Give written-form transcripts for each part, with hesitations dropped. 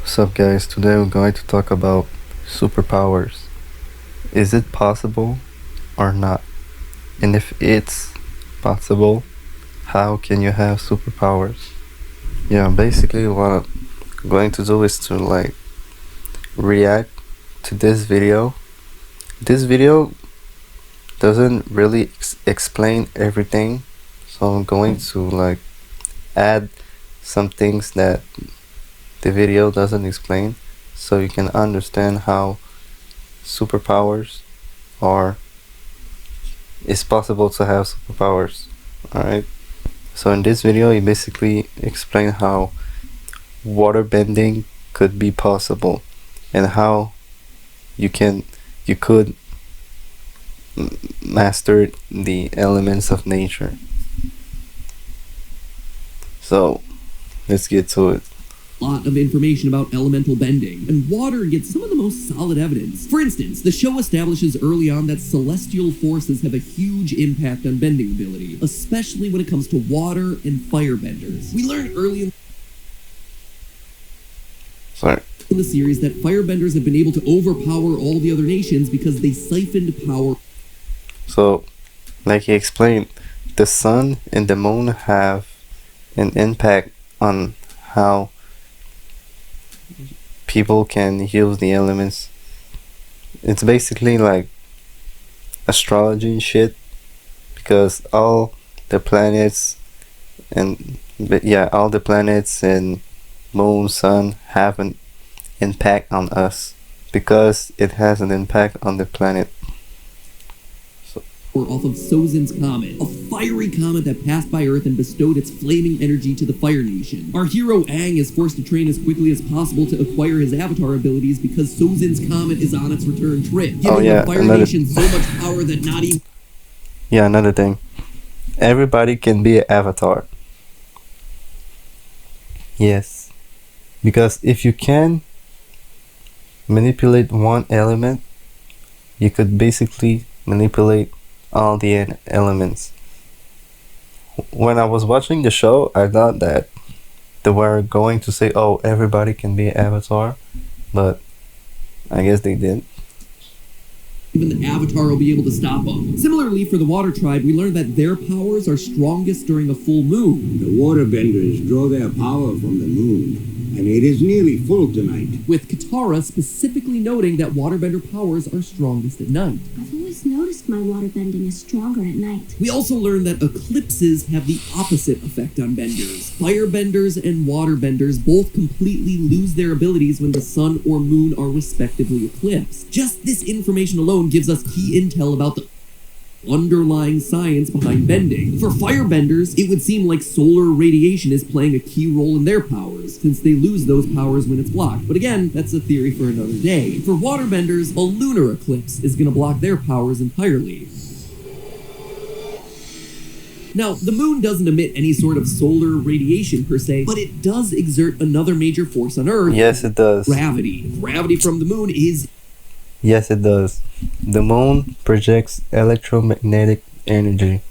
What's up, guys? Today we're going to talk about superpowers. Is it possible or not? And if it's possible, how can you have superpowers? Yeah, basically, what I'm going to do is to react to this video. This video doesn't really explain everything, so I'm going to add some things that the video doesn't explain so you can understand how superpowers are it's possible to have superpowers. Alright, so in this video you basically explain how water bending could be possible and how you could master the elements of nature. So let's get to it. Lot of information about elemental bending, and water gets some of the most solid evidence. For instance, the show establishes early on that celestial forces have a huge impact on bending ability, especially when it comes to water and firebenders. We learned early in the series that firebenders have been able to overpower all the other nations because they siphoned power. So, like he explained, the sun and the moon have an impact on how people can use the elements. It's basically like astrology and shit, because all the planets and moon, sun have an impact on us because it has an impact on the planet. Off of Sozin's Comet, a fiery comet that passed by Earth and bestowed its flaming energy to the Fire Nation. Our hero Aang is forced to train as quickly as possible to acquire his avatar abilities because Sozin's Comet is on its return trip, giving the Fire Nation so much power that not even... Yeah, another thing. Everybody can be an avatar. Yes. Because if you can manipulate one element, you could basically manipulate all the elements. When I was watching the show, I thought that they were going to say, oh, everybody can be an avatar, but I guess they didn't. Even the avatar will be able to stop them. Similarly, for the water tribe, we learned that their powers are strongest during a full moon. The waterbenders draw their power from the moon, and it is nearly full tonight. With Katara specifically noting that waterbender powers are strongest at night. I've always noticed my waterbending is stronger at night. We also learned that eclipses have the opposite effect on benders. Firebenders and waterbenders both completely lose their abilities when the sun or moon are respectively eclipsed. Just this information alone gives us key intel about the underlying science behind bending. For firebenders, it would seem like solar radiation is playing a key role in their powers, since they lose those powers when it's blocked. But again, that's a theory for another day. For waterbenders, a lunar eclipse is going to block their powers entirely. Now, the moon doesn't emit any sort of solar radiation per se, but it does exert another major force on Earth. Yes, it does. Gravity. Gravity from the moon is... Yes, it does. The moon projects electromagnetic energy.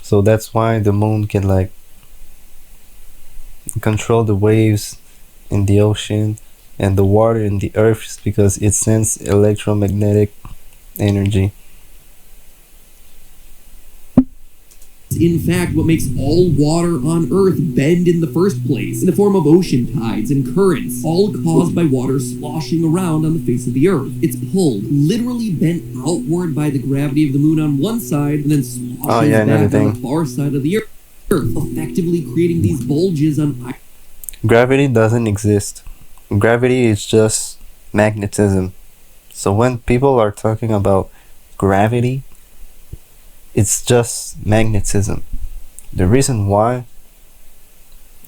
So that's why the moon can control the waves in the ocean and the water in the earth, is because it sends electromagnetic energy. In fact, what makes all water on Earth bend in the first place, in the form of ocean tides and currents, all caused by water sloshing around on the face of the Earth. It's pulled, literally bent outward by the gravity of the moon on one side, and then sloshes back on the far side of the Earth, effectively creating these bulges on... Gravity doesn't exist. Gravity is just magnetism. So when people are talking about gravity, it's just magnetism. The reason why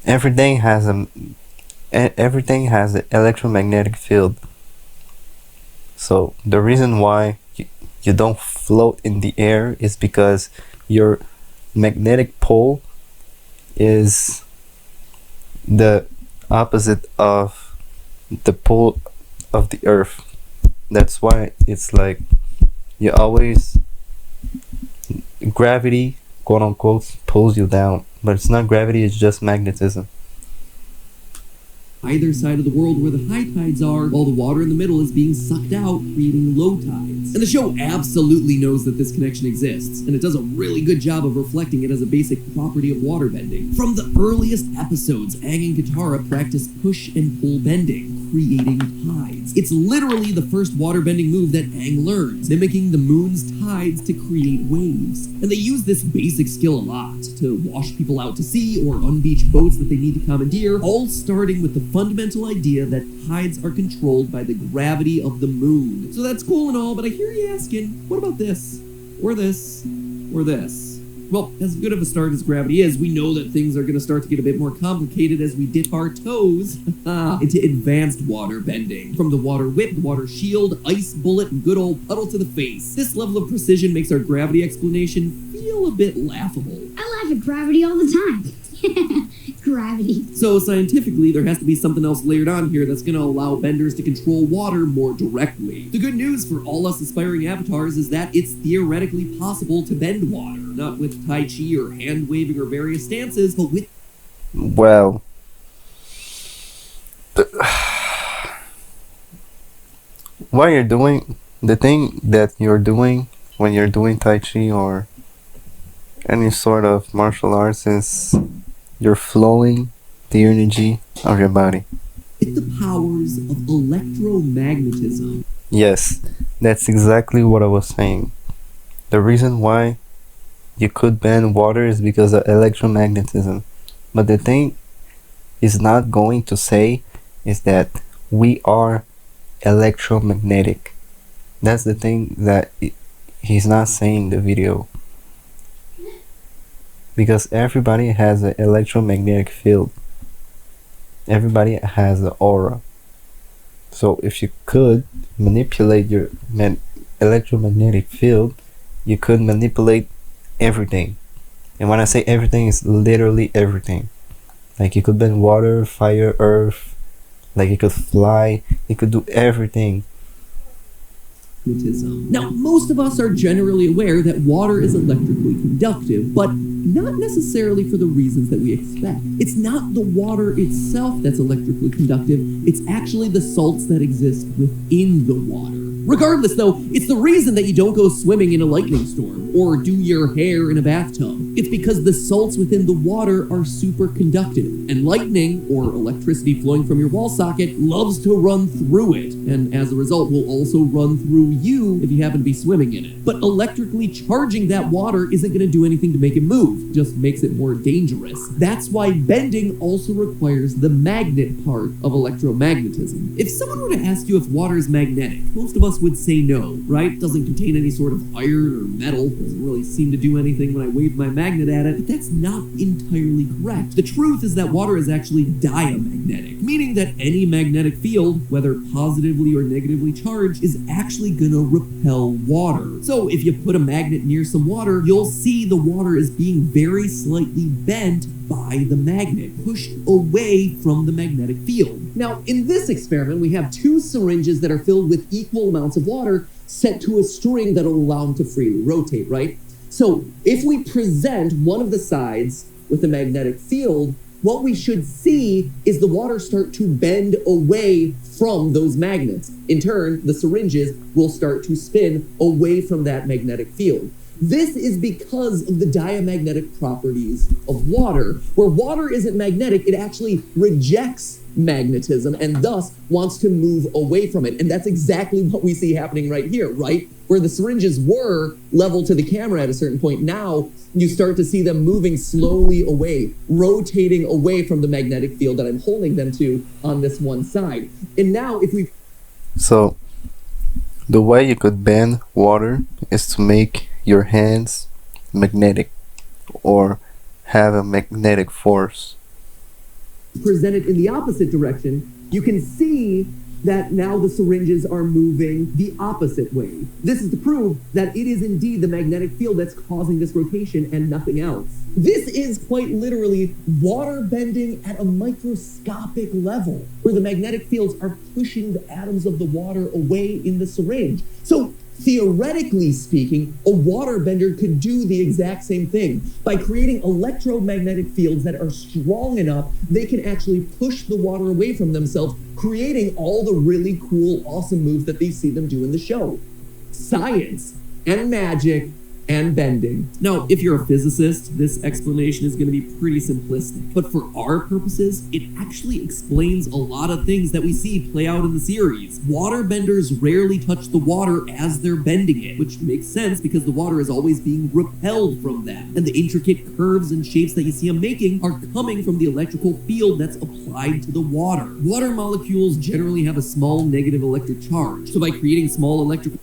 everything has an electromagnetic field. So the reason why you don't float in the air is because your magnetic pole is the opposite of the pole of the earth. That's why it's like you always... Gravity, quote unquote, pulls you down, but it's not gravity, it's just magnetism. either side of the world where the high tides are, while the water in the middle is being sucked out, creating low tides. And the show absolutely knows that this connection exists, and it does a really good job of reflecting it as a basic property of waterbending. From the earliest episodes, Aang and Katara practice push and pull bending, creating tides. It's literally the first waterbending move that Aang learns, mimicking the moon's tides to create waves. And they use this basic skill a lot, to wash people out to sea or unbeach boats that they need to commandeer, all starting with the fundamental idea that tides are controlled by the gravity of the moon. So that's cool and all, but I hear you asking, what about this? Or this? Or this? Well, as good of a start as gravity is, we know that things are going to start to get a bit more complicated as we dip our toes into advanced water bending. From the water whip, water shield, ice bullet, and good old puddle to the face. This level of precision makes our gravity explanation feel a bit laughable. I laugh at gravity all the time. Gravity. So scientifically, there has to be something else layered on here that's going to allow benders to control water more directly. The good news for all us aspiring avatars is that it's theoretically possible to bend water. Not with Tai Chi or hand waving or various stances, but with... Well, what you're doing, the thing that you're doing when you're doing Tai Chi or any sort of martial arts is you're flowing the energy of your body. With the powers of electromagnetism. Yes, that's exactly what I was saying. The reason why you could bend water is because of electromagnetism. But the thing is not going to say is that we are electromagnetic. That's the thing that he's not saying in the video. Because everybody has an electromagnetic field. Everybody has an aura. So if you could manipulate your electromagnetic field, you could manipulate everything. And when I say everything, it's literally everything. Like you could bend water, fire, earth. Like you could fly. You could do everything. Now, most of us are generally aware that water is electrically conductive, but not necessarily for the reasons that we expect. It's not the water itself that's electrically conductive, it's actually the salts that exist within the water. Regardless, though, it's the reason that you don't go swimming in a lightning storm or do your hair in a bathtub. It's because the salts within the water are superconductive, and lightning, or electricity flowing from your wall socket, loves to run through it, and as a result will also run through you if you happen to be swimming in it. But electrically charging that water isn't going to do anything to make it move, just makes it more dangerous. That's why bending also requires the magnet part of electromagnetism. If someone were to ask you if water is magnetic, most of us would say no, right? Doesn't contain any sort of iron or metal, doesn't really seem to do anything when I wave my magnet at it, but that's not entirely correct. The truth is that water is actually diamagnetic, meaning that any magnetic field, whether positively or negatively charged, is actually gonna repel water. So if you put a magnet near some water, you'll see the water is being very slightly bent by the magnet, pushed away from the magnetic field. Now, in this experiment, we have two syringes that are filled with equal amounts of water set to a string that'll allow them to freely rotate, right? So if we present one of the sides with a magnetic field, what we should see is the water start to bend away from those magnets. In turn, the syringes will start to spin away from that magnetic field. This is because of the diamagnetic properties of water. Where water isn't magnetic, it actually rejects magnetism and thus wants to move away from it. And that's exactly what we see happening right here, right? Where the syringes were level to the camera at a certain point, now you start to see them moving slowly away, rotating away from the magnetic field that I'm holding them to on this one side. And now if we... So, the way you could bend water is to make your hands magnetic or have a magnetic force. Present it in the opposite direction, you can see that now the syringes are moving the opposite way. This is to prove that it is indeed the magnetic field that's causing this rotation and nothing else. This is quite literally water bending at a microscopic level, where the magnetic fields are pushing the atoms of the water away in the syringe. So Theoretically speaking, a waterbender could do the exact same thing. By creating electromagnetic fields that are strong enough, they can actually push the water away from themselves, creating all the really cool, awesome moves that they see them do in the show. Science and magic and bending. Now, if you're a physicist, this explanation is going to be pretty simplistic. But for our purposes, it actually explains a lot of things that we see play out in the series. Waterbenders rarely touch the water as they're bending it, which makes sense because the water is always being repelled from them. And the intricate curves and shapes that you see them making are coming from the electrical field that's applied to the water. Water molecules generally have a small negative electric charge. So by creating small electrical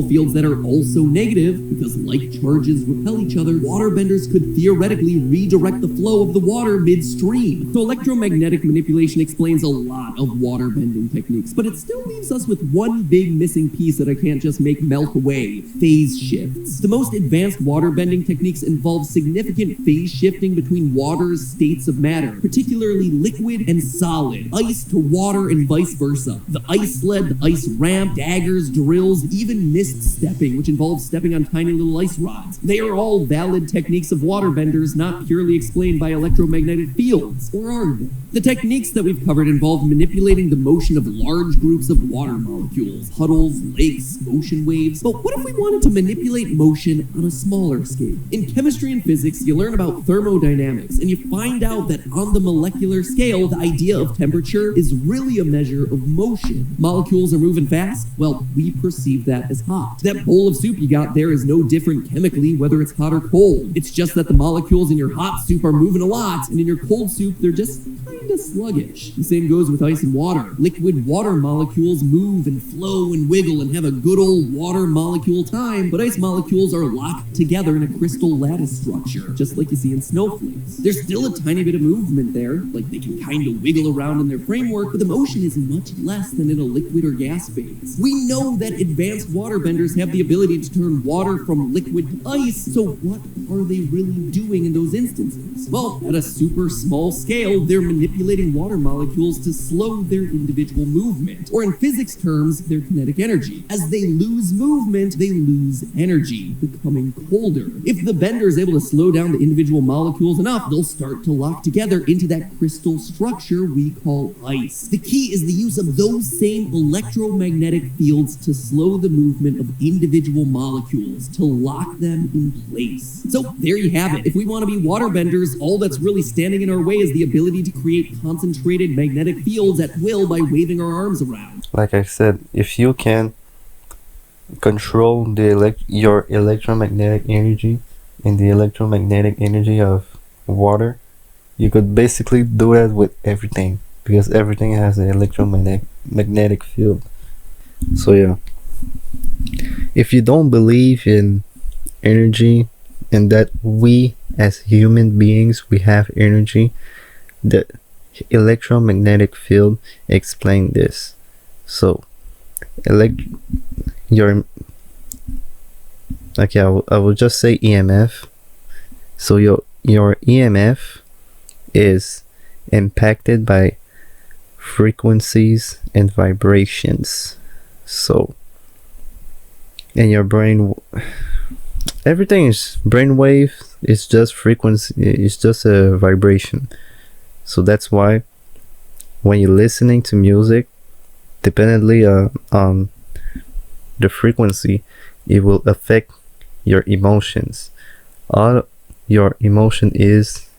fields that are also negative, because like charges repel each other, waterbenders could theoretically redirect the flow of the water midstream. So electromagnetic manipulation explains a lot of waterbending techniques, but it still leaves us with one big missing piece that I can't just make melt away: phase shifts. The most advanced waterbending techniques involve significant phase shifting between water's states of matter, particularly liquid and solid, ice to water and vice versa. The ice sled, the ice ramp, daggers, drills, even mist stepping, which involves stepping on tiny little ice rods. They are all valid techniques of waterbenders, not purely explained by electromagnetic fields. Or are they? The techniques that we've covered involve manipulating the motion of large groups of water molecules, puddles, lakes, motion waves. But what if we wanted to manipulate motion on a smaller scale? In chemistry and physics, you learn about thermodynamics, and you find out that on the molecular scale, the idea of temperature is really a measure of motion. Molecules are moving fast? Well, we perceive that as hot. That bowl of soup you got there is no different chemically whether it's hot or cold. It's just that the molecules in your hot soup are moving a lot, and in your cold soup, they're just kinda sluggish. The same goes with ice and water. Liquid water molecules move and flow and wiggle and have a good old water molecule time, but ice molecules are locked together in a crystal lattice structure, just like you see in snowflakes. There's still a tiny bit of movement there, like they can kind of wiggle around in their framework, but the motion is much less than in a liquid or gas phase. We know that advanced waterbenders have the ability to turn water from liquid to ice, so what are they really doing in those instances? Well, at a super small scale, they're manipulating water molecules to slow their individual movement, or in physics terms, their kinetic energy. As they lose movement, they lose energy, becoming colder. If the bender is able to slow down the individual molecules enough, they'll start to lock together into that crystal structure we call ice. The key is the use of those same electromagnetic fields to slow the movement of individual molecules, to lock them in place. So there you have it. If we want to be waterbenders, all that's really standing in our way is the ability to create concentrated magnetic fields at will by waving our arms around. Like I said, if you can control your electromagnetic energy and the electromagnetic energy of water, you could basically do that with everything, because everything has an electromagnetic field. So yeah, if you don't believe in energy and that we as human beings, we have energy, the electromagnetic field explain this. So I will just say EMF. So your EMF is impacted by frequencies and vibrations. So in your brain, everything is brainwave. It's just frequency. It's just a vibration. So that's why when you're listening to music, dependently on the frequency, it will affect your emotions. All your emotion is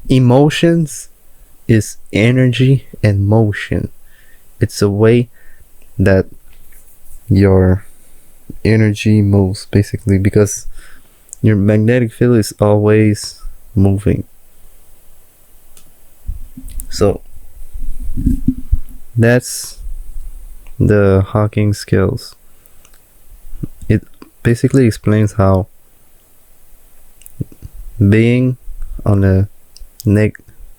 emotions, is energy and motion. It's a way that your energy moves, basically, because your magnetic field is always moving. So that's the Hawking skills. It basically explains how being on a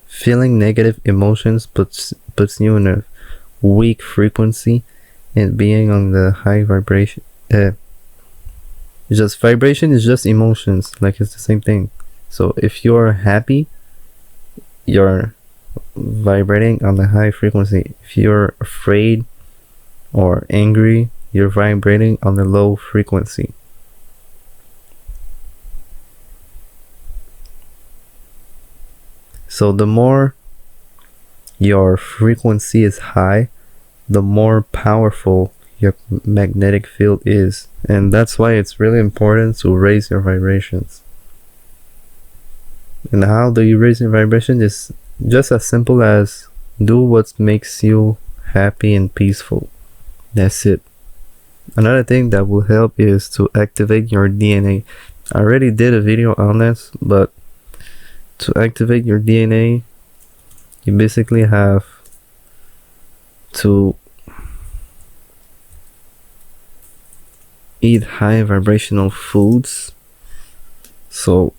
feeling negative emotions puts you in a weak frequency, and being on the high vibration, just vibration is just emotions, like it's the same thing. So if you're happy, you're vibrating on the high frequency. If you're afraid, or angry, you're vibrating on a low frequency. So the more your frequency is high, the more powerful your magnetic field is. And that's why it's really important to raise your vibrations. And how do you raise your vibration? Is just as simple as do what makes you happy and peaceful. That's it. Another thing that will help is to activate your DNA. I already did a video on this, but to activate your DNA, you basically have to eat high vibrational foods. So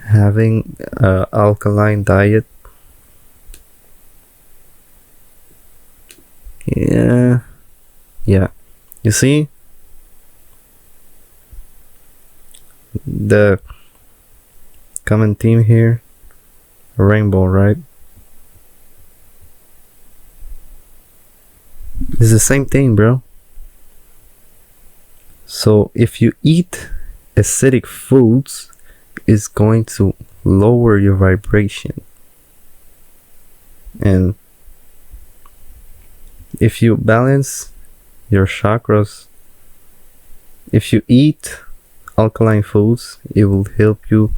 having an alkaline diet. Yeah. You see, the common theme here, a rainbow, right? It's the same thing, bro. So if you eat acidic foods, it's going to lower your vibration. And if you balance your chakras, if you eat alkaline foods, it will help you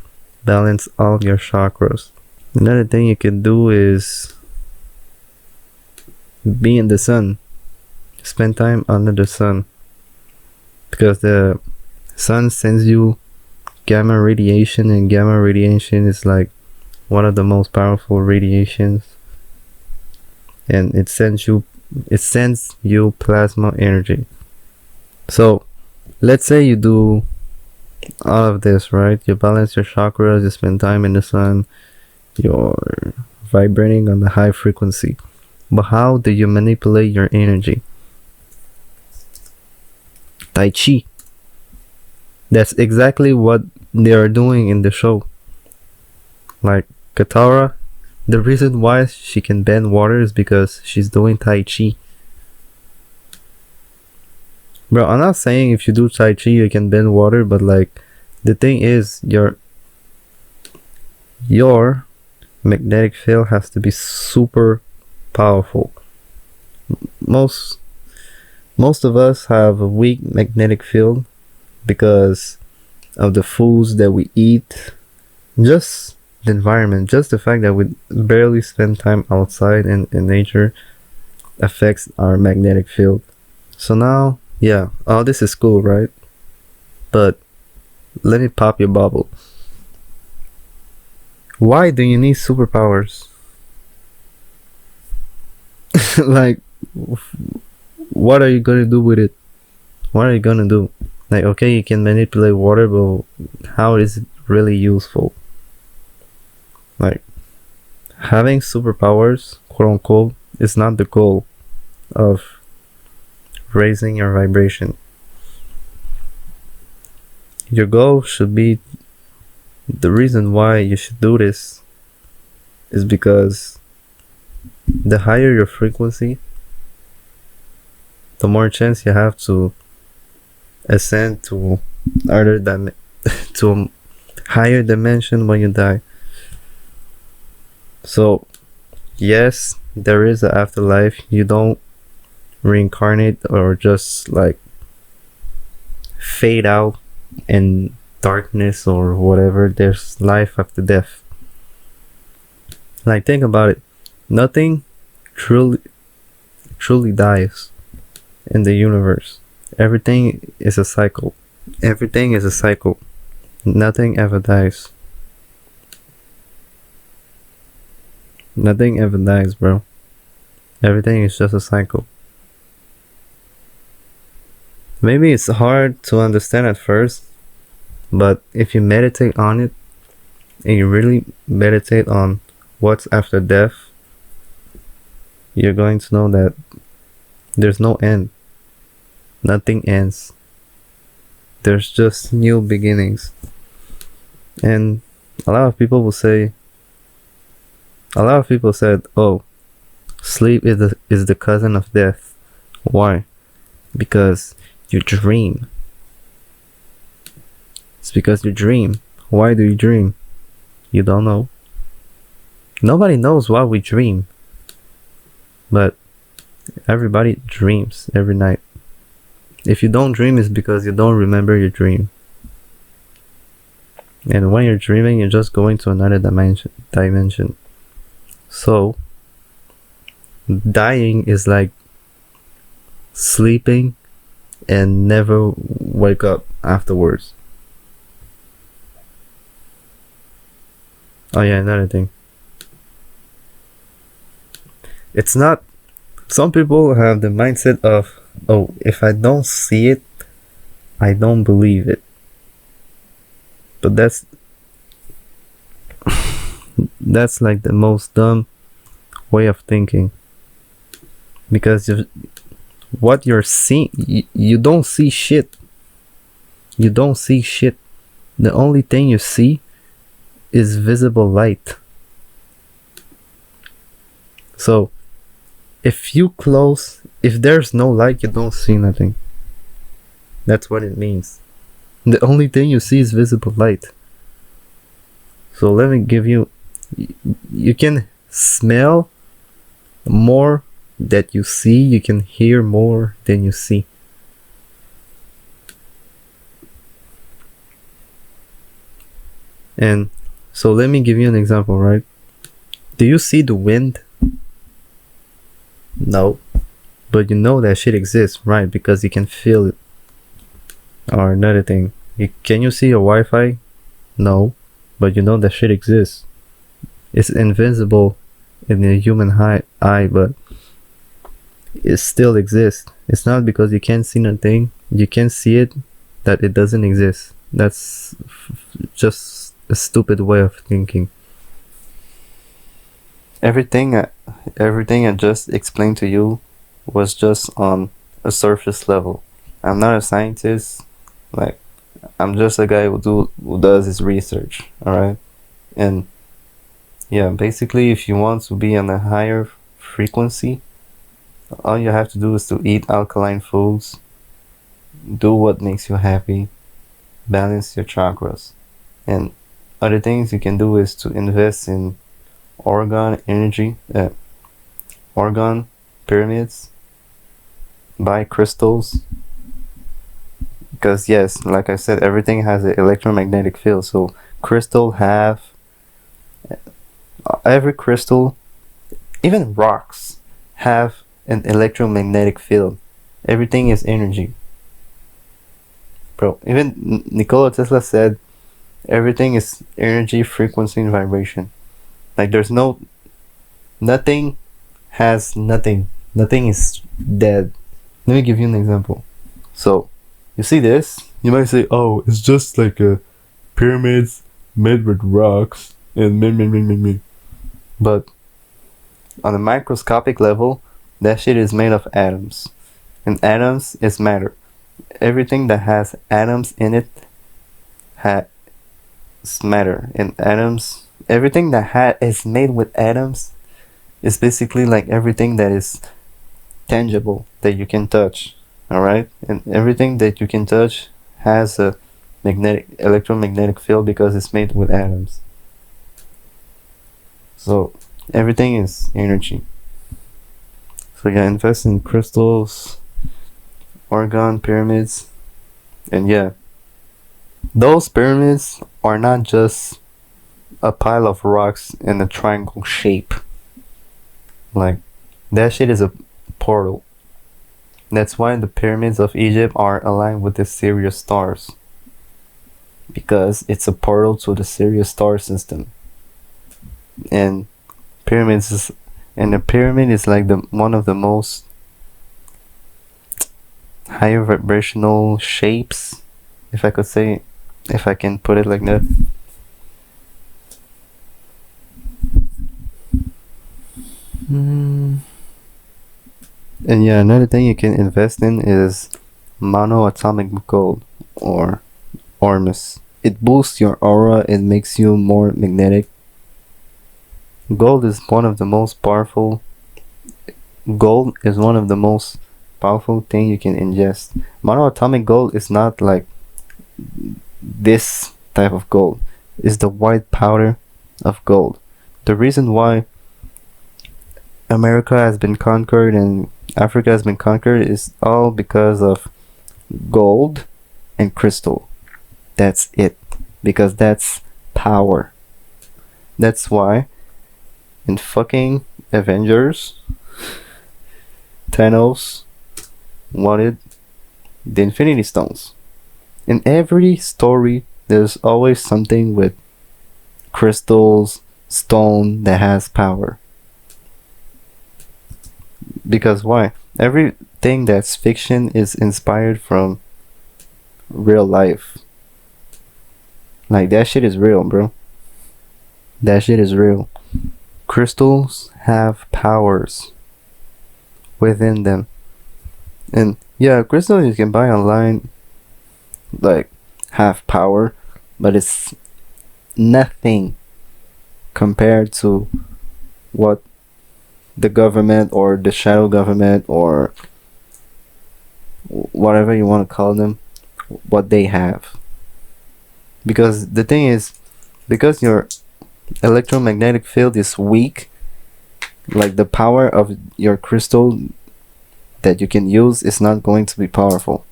balance all your chakras. Another thing you can do is be in the sun. Spend time under the sun, because the sun sends you gamma radiation, and gamma radiation is like one of the most powerful radiations, and it sends you plasma energy. So let's say you do all of this, right? You balance your chakras, you spend time in the sun, you're vibrating on the high frequency. But how do you manipulate your energy? Tai Chi. That's exactly what they are doing in the show. Like Katara, the reason why she can bend water is because she's doing Tai Chi. Bro, I'm not saying if you do Tai Chi you can bend water, but like the thing is your magnetic field has to be super powerful. Most of us have a weak magnetic field because of the foods that we eat, just the environment, just the fact that we barely spend time outside in nature affects our magnetic field. So now, yeah, all this is cool, right? But let me pop your bubble. Why do you need superpowers? Like, what are you gonna do with it? What are you gonna do? Like, okay, you can manipulate water, but how is it really useful? Like, having superpowers, quote unquote, is not the goal of raising your vibration. Your goal should be, the reason why you should do this is because the higher your frequency, the more chance you have to ascend to to a higher dimension when you die. So yes, there is an afterlife. You don't reincarnate or just like fade out in darkness or whatever. There's life after death. Like, think about it. Nothing truly dies in the universe. Everything is a cycle. Everything is a cycle. Nothing ever dies. Nothing ever dies, bro. Everything is just a cycle. Maybe it's hard to understand at first, but if you meditate on it, and you really meditate on what's after death, you're going to know that there's no end. Nothing ends. There's just new beginnings. And a lot of people said, oh, sleep is the cousin of death. Why? Because you dream. It's because you dream. Why do you dream? You don't know. Nobody knows why we dream. But everybody dreams every night. If you don't dream, it's because you don't remember your dream. And when you're dreaming, you're just going to another dimension. So, dying is like sleeping and never wake up afterwards. Oh yeah, another thing. It's not... Some people have the mindset of, oh, if I don't see it, I don't believe it. But that's like the most dumb way of thinking. Because what you're seeing, you don't see shit. You don't see shit. The only thing you see is visible light. So, if there's no light, you don't see nothing. That's what it means. The only thing you see is visible light. So let me give you... You can smell more that you see. You can hear more than you see. And so let me give you an example, right? Do you see the wind? No. But you know that shit exists, right? Because you can feel it. Or another thing. Can you see a Wi-Fi? No. But you know that shit exists. It's invisible in the human eye, but it still exists. It's not because you can't see nothing, you can't see it, that it doesn't exist. That's just a stupid way of thinking. Everything I just explained to you was just on a surface level. I'm not a scientist. Like, I'm just a guy who does his research. Alright? And yeah, basically, if you want to be on a higher frequency, all you have to do is to eat alkaline foods, do what makes you happy, balance your chakras. And other things you can do is to invest in organ pyramids, buy crystals. Because yes, like I said, everything has an electromagnetic field. So every crystal, even rocks, have an electromagnetic field. Everything is energy. Bro, even Nikola Tesla said everything is energy, frequency, and vibration. Like, there's nothing has nothing. Nothing is dead. Let me give you an example. So, you see this? You might say, oh, it's just like a pyramids made with rocks and me. But on a microscopic level, that shit is made of atoms. And atoms is matter. Everything that has atoms in it has matter. And atoms, everything that is made with atoms is basically like everything that is tangible, that you can touch. Alright? And everything that you can touch has a electromagnetic field because it's made with atoms. So everything is energy. So yeah, invest in crystals, organ pyramids, and yeah, those pyramids are not just a pile of rocks in a triangle shape. Like, that shit is a portal. That's why the pyramids of Egypt are aligned with the Sirius stars, because it's a portal to the Sirius star system. And a pyramid is like one of the most higher vibrational shapes, if I can put it like that. And yeah, another thing you can invest in is Monoatomic Gold, or Ormus. It boosts your aura, it makes you more magnetic. Gold is one of the most powerful thing you can ingest. Monoatomic gold is not like this type of gold. It's the white powder of gold. The reason why America has been conquered and Africa has been conquered is all because of gold and crystal. That's it. Because that's power. That's why in fucking Avengers, Thanos wanted the Infinity Stones. In every story, there's always something with crystals, stone that has power. Because why? Everything that's fiction is inspired from real life. Like, that shit is real, bro. That shit is real. Crystals have powers within them. And yeah, crystals you can buy online, like, have power, but it's nothing compared to what the government or the shadow government or whatever you want to call them, what they have. Because the thing is, because your electromagnetic field is weak, like the power of your crystal that you can use is not going to be powerful.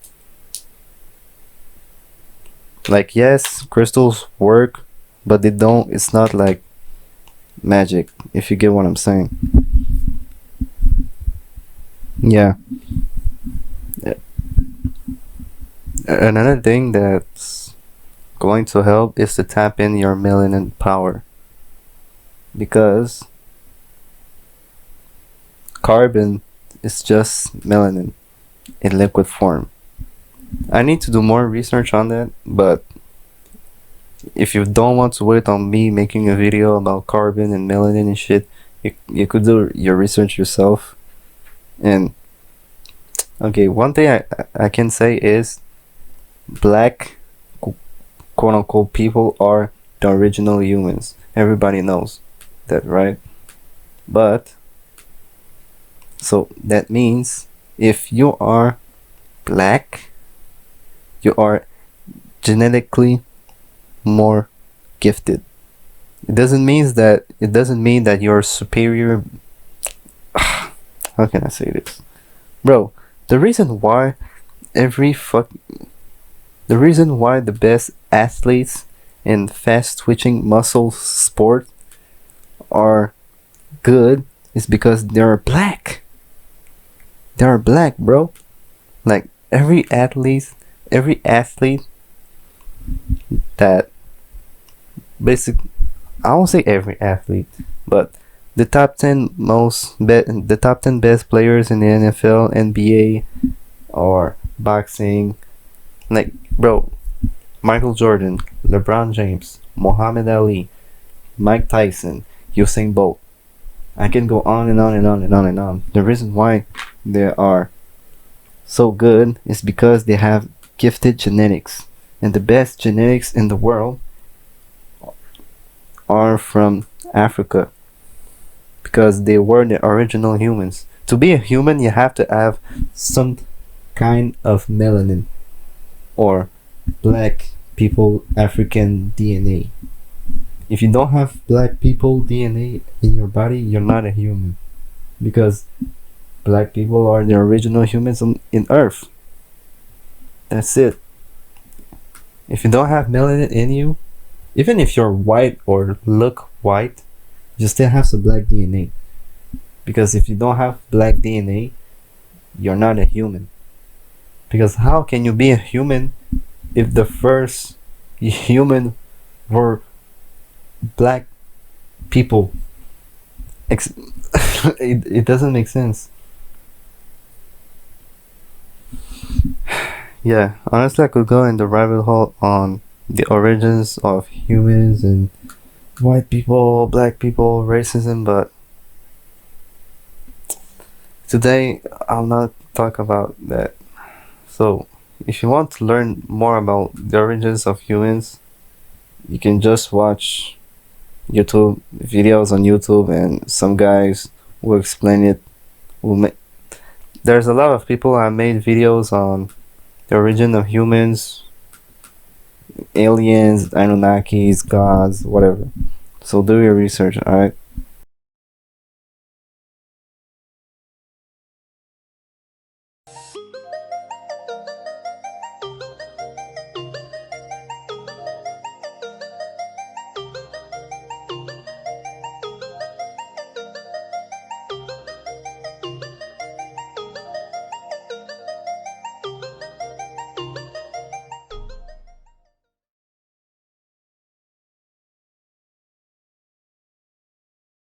Like, yes, crystals work, but they don't, it's not like magic, if you get what I'm saying. Yeah. Another thing that's going to help is to tap in your melanin power. Because carbon is just melanin in liquid form. I need to do more research on that, but if you don't want to wait on me making a video about carbon and melanin and shit, you could do your research yourself. And okay, one thing I can say is black quote unquote people are the original humans. Everybody knows that, right? But so that means if you are black, you are genetically more gifted. It doesn't mean that you're superior. How can I say this? Bro, the reason why the best athletes in fast twitching muscle sport are good is because they're black. They're black, bro. Like every athlete that I won't say every athlete, but the top 10 best players in the NFL, NBA, or boxing, like, bro, Michael Jordan, LeBron James, Muhammad Ali, Mike Tyson, Usain Bolt. I can go on and on and on and on and on. The reason why they are so good is because they have gifted genetics, and the best genetics in the world are from Africa, because they were the original humans. To be a human, you have to have some kind of melanin or black people African DNA. If you don't have black people DNA in your body, you're not a human, because black people are the original humans in Earth. That's it. If you don't have melanin in you, even if you're white or look white, you still have some black DNA. Because if you don't have black DNA, you're not a human. Because how can you be a human if the first human were black people? It doesn't make sense. Yeah, honestly, I could go in the rabbit hole on the origins of humans and white people, black people, racism, but today I'll not talk about that. So, if you want to learn more about the origins of humans, you can just watch YouTube videos on YouTube, and some guys will explain it. there's a lot of people that made videos on the origin of humans, aliens, Anunnakis, gods, whatever. So do your research, alright?